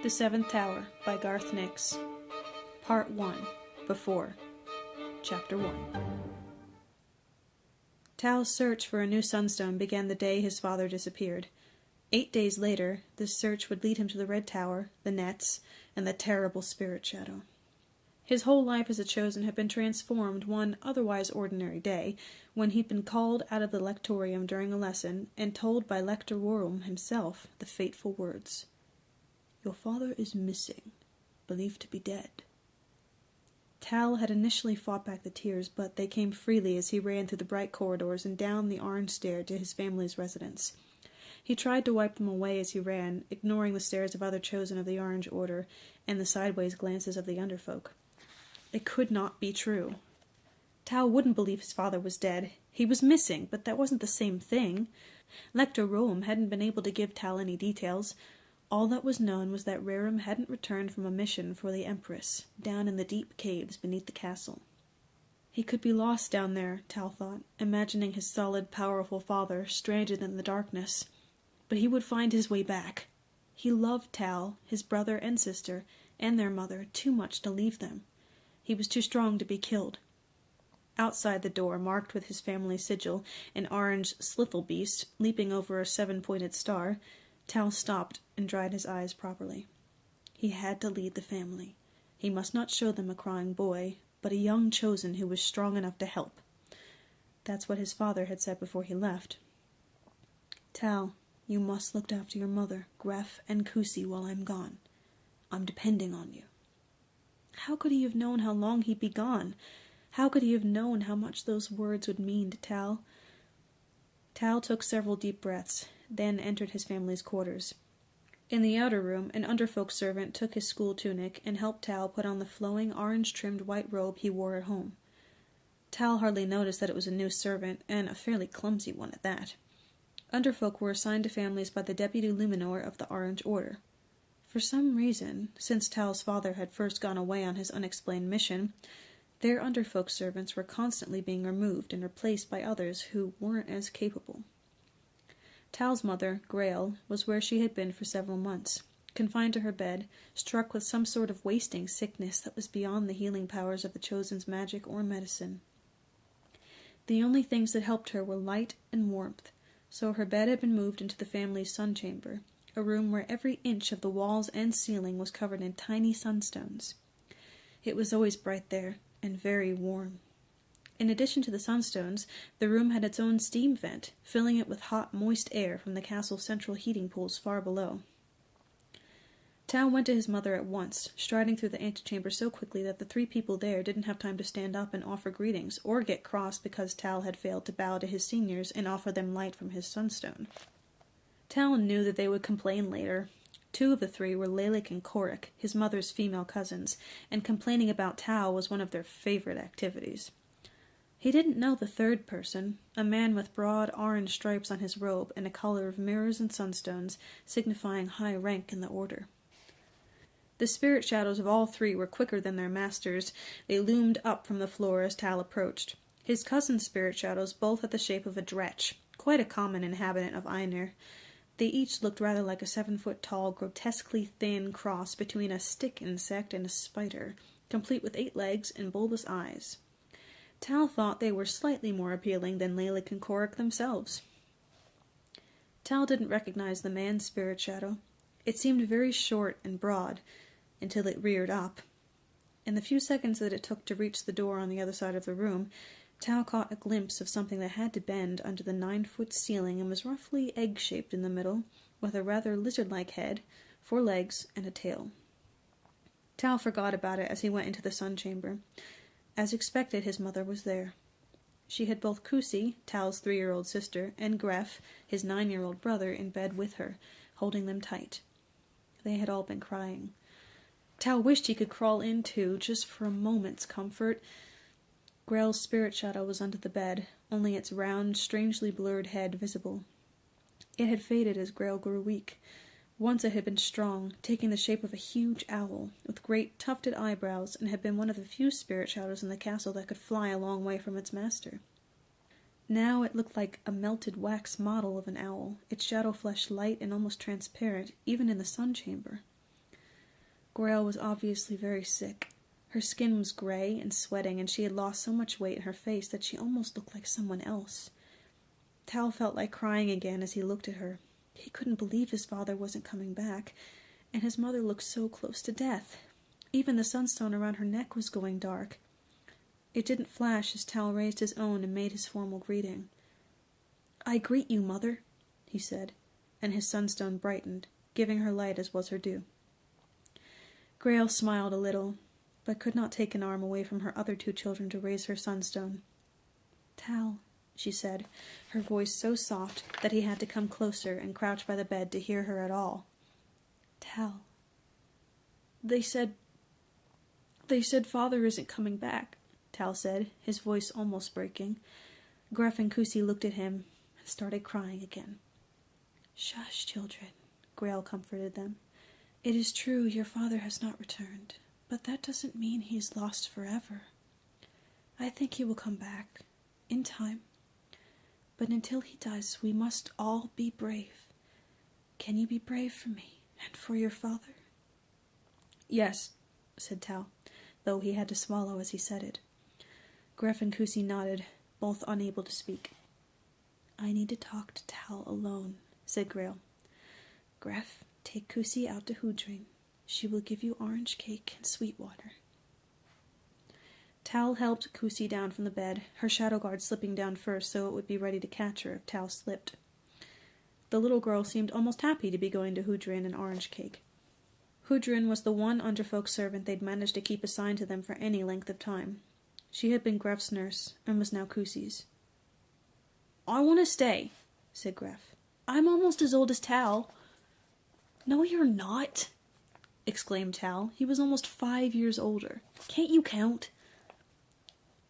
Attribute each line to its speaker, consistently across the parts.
Speaker 1: The Seventh Tower by Garth Nix. Part 1. Before. Chapter 1. Tal's search for a new sunstone began the day his father disappeared. 8 days later, this search would lead him to the Red Tower, the nets, and the terrible spirit shadow. His whole life as a chosen had been transformed one otherwise ordinary day, when he'd been called out of the lectorium during a lesson and told by Lector Worm himself the fateful words, "Your father is missing, believed to be dead." Tal had initially fought back the tears, but they came freely as he ran through the bright corridors and down the orange stair to his family's residence. He tried to wipe them away as he ran, ignoring the stares of other chosen of the Orange Order and the sideways glances of the underfolk. It could not be true. Tal wouldn't believe his father was dead. He was missing, but that wasn't the same thing. Lector Rome hadn't been able to give Tal any details. All that was known was that Rerum hadn't returned from a mission for the Empress, down in the deep caves beneath the castle. He could be lost down there, Tal thought, imagining his solid, powerful father stranded in the darkness. But he would find his way back. He loved Tal, his brother and sister, and their mother, too much to leave them. He was too strong to be killed. Outside the door, marked with his family sigil, an orange slithelbeast leaping over a 7-pointed star, Tal stopped and dried his eyes properly. He had to lead the family. He must not show them a crying boy, but a young chosen who was strong enough to help. That's what his father had said before he left. "Tal, you must look after your mother, Gref, and Kusi while I'm gone. I'm depending on you." How could he have known how long he'd be gone? How could he have known how much those words would mean to Tal? Tal took several deep breaths, then entered his family's quarters. In the outer room, an underfolk servant took his school tunic and helped Tal put on the flowing, orange-trimmed white robe he wore at home. Tal hardly noticed that it was a new servant, and a fairly clumsy one at that. Underfolk were assigned to families by the Deputy Luminor of the Orange Order. For some reason, since Tal's father had first gone away on his unexplained mission, their underfolk servants were constantly being removed and replaced by others who weren't as capable. Tal's mother, Grail, was where she had been for several months, confined to her bed, struck with some sort of wasting sickness that was beyond the healing powers of the Chosen's magic or medicine. The only things that helped her were light and warmth, so her bed had been moved into the family's sun chamber, a room where every inch of the walls and ceiling was covered in tiny sunstones. It was always bright there, and very warm. In addition to the sunstones, the room had its own steam vent, filling it with hot, moist air from the castle's central heating pools far below. Tal went to his mother at once, striding through the antechamber so quickly that the 3 people there didn't have time to stand up and offer greetings, or get cross because Tal had failed to bow to his seniors and offer them light from his sunstone. Tal knew that they would complain later. 2 of the 3 were Lalic and Korik, his mother's female cousins, and complaining about Tal was one of their favorite activities. He didn't know the 3rd person, a man with broad orange stripes on his robe and a collar of mirrors and sunstones, signifying high rank in the order. The spirit shadows of all 3 were quicker than their masters. They loomed up from the floor as Tal approached. His cousin's spirit shadows both had the shape of a dretch, quite a common inhabitant of Einir. They each looked rather like a 7-foot-tall, grotesquely thin cross between a stick insect and a spider, complete with 8 legs and bulbous eyes. Tal thought they were slightly more appealing than Lalic and Korik themselves. Tal didn't recognize the man's spirit shadow. It seemed very short and broad, until it reared up. In the few seconds that it took to reach the door on the other side of the room, Tal caught a glimpse of something that had to bend under the 9-foot ceiling and was roughly egg-shaped in the middle, with a rather lizard-like head, 4 legs, and a tail. Tal forgot about it as he went into the sun chamber. As expected, his mother was there. She had both Kusi, Tal's 3-year-old sister, and Gref, his 9-year-old brother, in bed with her, holding them tight. They had all been crying. Tal wished he could crawl in too, just for a moment's comfort. Grail's spirit shadow was under the bed, only its round, strangely blurred head visible. It had faded as Grail grew weak. Once it had been strong, taking the shape of a huge owl, with great tufted eyebrows, and had been one of the few spirit shadows in the castle that could fly a long way from its master. Now it looked like a melted wax model of an owl, its shadow flesh light and almost transparent, even in the sun chamber. Grail was obviously very sick. Her skin was gray and sweating, and she had lost so much weight in her face that she almost looked like someone else. Tal felt like crying again as he looked at her. He couldn't believe his father wasn't coming back, and his mother looked so close to death. Even the sunstone around her neck was going dark. It didn't flash as Tal raised his own and made his formal greeting. "I greet you, Mother," he said, and his sunstone brightened, giving her light as was her due. Grail smiled a little, but could not take an arm away from her other two children to raise her sunstone. "Tal," she said, her voice so soft that he had to come closer and crouch by the bed to hear her at all. "Tal, they said Father isn't coming back," Tal said, his voice almost breaking. Gruff and Kusi looked at him and started crying again. "Shush, children," Grail comforted them. "It is true your father has not returned, but that doesn't mean he is lost forever. I think he will come back, in time. But until he does, we must all be brave. Can you be brave for me and for your father?" "Yes," said Tal, though he had to swallow as he said it. Gruff and Kusi nodded, both unable to speak. "I need to talk to Tal alone," said Grail. "Gruff, take Kusi out to Hoodrin. She will give you orange cake and sweet water." Tal helped Kusi down from the bed, her shadow guard slipping down first so it would be ready to catch her if Tal slipped. The little girl seemed almost happy to be going to Hoodrin and orange cake. Hoodrin was the one underfolk servant they'd managed to keep assigned to them for any length of time. She had been Gruff's nurse, and was now Kusi's. "I want to stay," said Gruff. "I'm almost as old as Tal." "No, you're not," exclaimed Tal. He was almost 5 years older. "Can't you count?"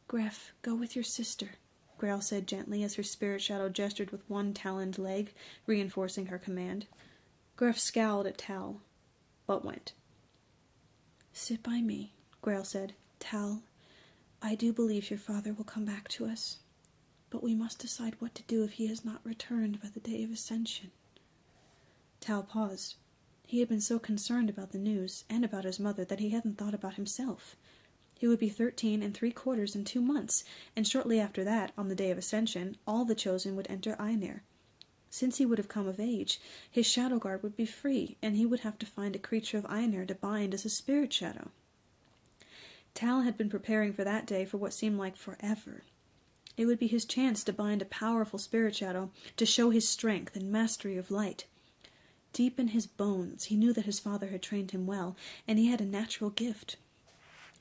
Speaker 1: "Gruff, go with your sister," Grail said gently as her spirit shadow gestured with one taloned leg, reinforcing her command. Gruff scowled at Tal, but went. "Sit by me," Grail said. "Tal, I do believe your father will come back to us, but we must decide what to do if he has not returned by the day of Ascension." Tal paused. He had been so concerned about the news, and about his mother, that he hadn't thought about himself. He would be 13 3/4 in 2 months, and shortly after that, on the day of Ascension, all the chosen would enter Ainir. Since he would have come of age, his shadow guard would be free, and he would have to find a creature of Ainir to bind as a spirit shadow. Tal had been preparing for that day for what seemed like forever. It would be his chance to bind a powerful spirit shadow, to show his strength and mastery of light. Deep in his bones, he knew that his father had trained him well, and he had a natural gift.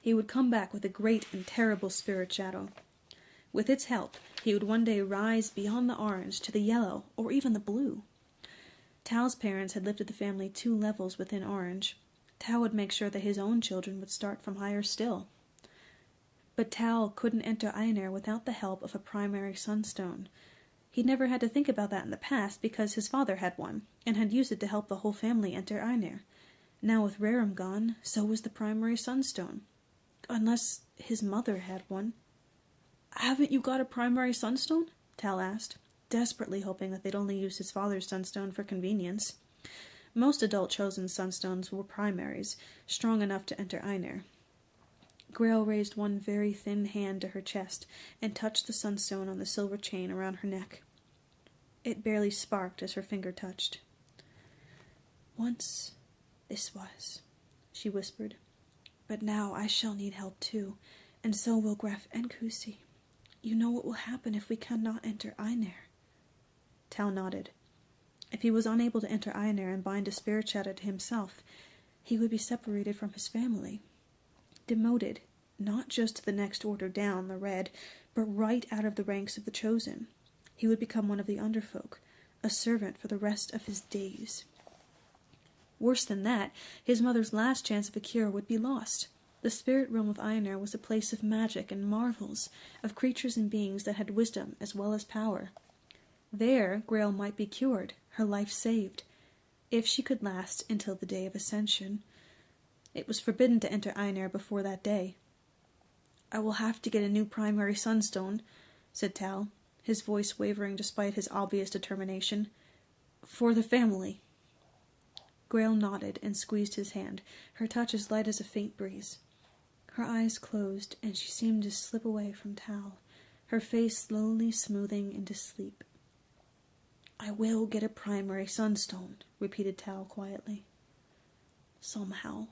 Speaker 1: He would come back with a great and terrible spirit shadow. With its help, he would one day rise beyond the orange to the yellow, or even the blue. Tal's parents had lifted the family 2 levels within orange. Tal would make sure that his own children would start from higher still. But Tal couldn't enter Ainir without the help of a primary sunstone. He'd never had to think about that in the past because his father had one, and had used it to help the whole family enter Ainir. Now with Rarum gone, so was the primary sunstone. Unless his mother had one. "Haven't you got a primary sunstone?" Tal asked, desperately hoping that they'd only use his father's sunstone for convenience. Most adult chosen sunstones were primaries, strong enough to enter Ainir. Grail raised one very thin hand to her chest and touched the sunstone on the silver chain around her neck. It barely sparked as her finger touched. "Once this was," she whispered. "But now I shall need help too, and so will Gruff and Kusi. You know what will happen if we cannot enter Ainir?" Tal nodded. If he was unable to enter Ainir and bind a spirit shadow to himself, he would be separated from his family. Demoted, not just to the next order down, the red, but right out of the ranks of the chosen. He would become one of the underfolk, a servant for the rest of his days. Worse than that, his mother's last chance of a cure would be lost. The spirit realm of Ainir was a place of magic and marvels, of creatures and beings that had wisdom as well as power. There, Grail might be cured, her life saved, if she could last until the day of Ascension. It was forbidden to enter Ainir before that day. "I will have to get a new primary sunstone," said Tal, his voice wavering despite his obvious determination. "For the family." Grail nodded and squeezed his hand, her touch as light as a faint breeze. Her eyes closed, and she seemed to slip away from Tal, her face slowly smoothing into sleep. "I will get a primary sunstone," repeated Tal quietly. "Somehow."